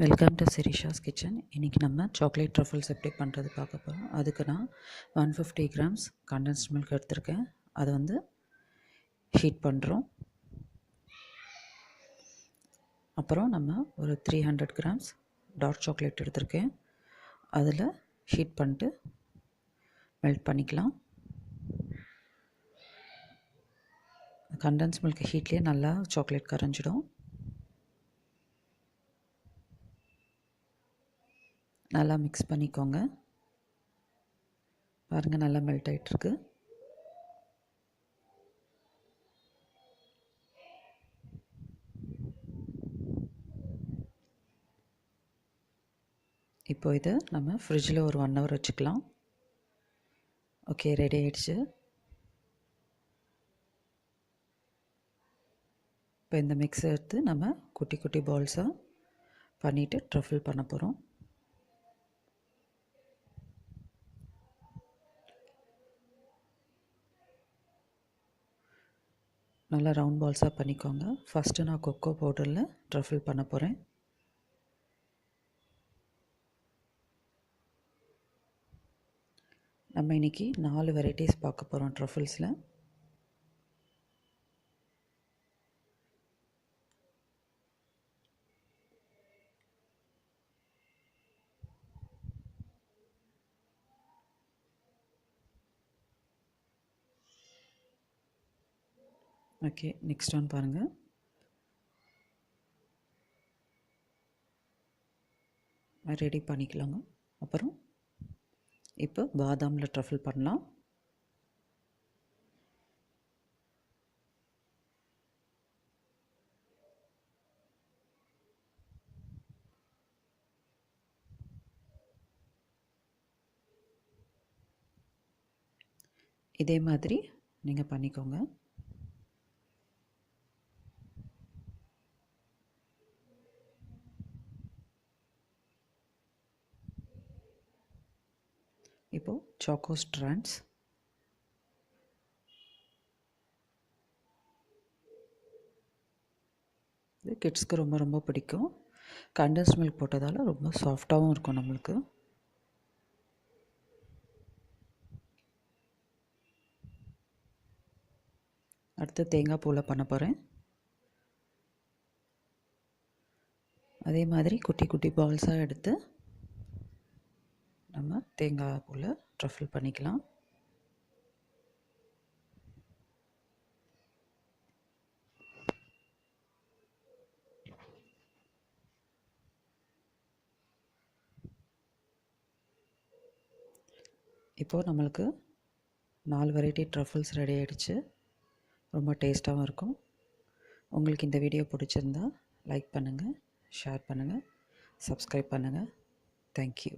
Welcome to Sirisha's kitchen. இன்றைக்கி நம்ம chocolate truffles எப்படி பண்ணுறது பார்க்க போகிறோம். அதுக்கு நான் 150 கிராம்ஸ் கண்டென்ஸ்ட் மில்க் எடுத்திருக்கேன். அதை வந்து ஹீட் பண்ணுறோம். அப்புறம் நம்ம ஒரு 300 கிராம்ஸ் டார்க் சாக்லேட் எடுத்திருக்கேன். அதில் ஹீட் பண்ணிட்டு மெல்ட் பண்ணிக்கலாம். கண்டென்ஸ் மில்க் ஹீட்லேயே நல்லா சாக்லேட் கரைஞ்சிடும். நல்லா மிக்ஸ் பண்ணிக்கோங்க. பாருங்கள், நல்லா மெல்ட் ஆகிட்டுருக்கு. இப்போ இதை நம்ம ஃப்ரிட்ஜில் ஒரு 1 ஹவர் வச்சுக்கலாம். ஓகே, ரெடி ஆகிடுச்சு. இப்போ இந்த மிக்ஸை எடுத்து நம்ம குட்டி குட்டி பால்ஸாக பண்ணிவிட்டு ட்ரஃபிள் பண்ண போகிறோம். நல்லா ரவுண்ட் பால்ஸாக பண்ணிக்கோங்க. ஃபஸ்ட்டு நான் கொக்கோ பவுடரில் ட்ரஃபிள் பண்ண போகிறேன். நம்ம இன்றைக்கி 4 வெரைட்டிஸ் பார்க்க போகிறோம் ட்ரஃபிள்ஸில். ஓகே, நெக்ஸ்ட் ஒன் பாருங்கள். ரெடி பண்ணிக்கலாங்க. அப்புறம் இப்போ பாதாமில் ட்ரஃபிள் பண்ணலாம். இதே மாதிரி நீங்கள் பண்ணிக்கோங்க. இப்போது சாக்கோ ஸ்ட்ராண்ட்ஸ், இது கிட்ஸ்க்கு ரொம்ப ரொம்ப பிடிக்கும். கண்டென்ஸ்ட் மில்க் போட்டதால் ரொம்ப சாஃப்டாகவும் இருக்கும் நம்மளுக்கு. அடுத்து தேங்காய் பூவில் பண்ண போகிறேன். அதே மாதிரி குட்டி குட்டி பால்ஸாக எடுத்து நம்ம தேங்காய் பூவில் ட்ரஃபிள் பண்ணிக்கலாம். இப்போது நம்மளுக்கு 4 வெரைட்டி ட்ரஃபிள்ஸ் ரெடி ஆகிடுச்சு. ரொம்ப டேஸ்ட்டாகவும் இருக்கும். உங்களுக்கு இந்த வீடியோ பிடிச்சிருந்தா லைக் பண்ணுங்கள், ஷேர் பண்ணுங்கள், சப்ஸ்கிரைப் பண்ணுங்கள். தேங்க்யூ.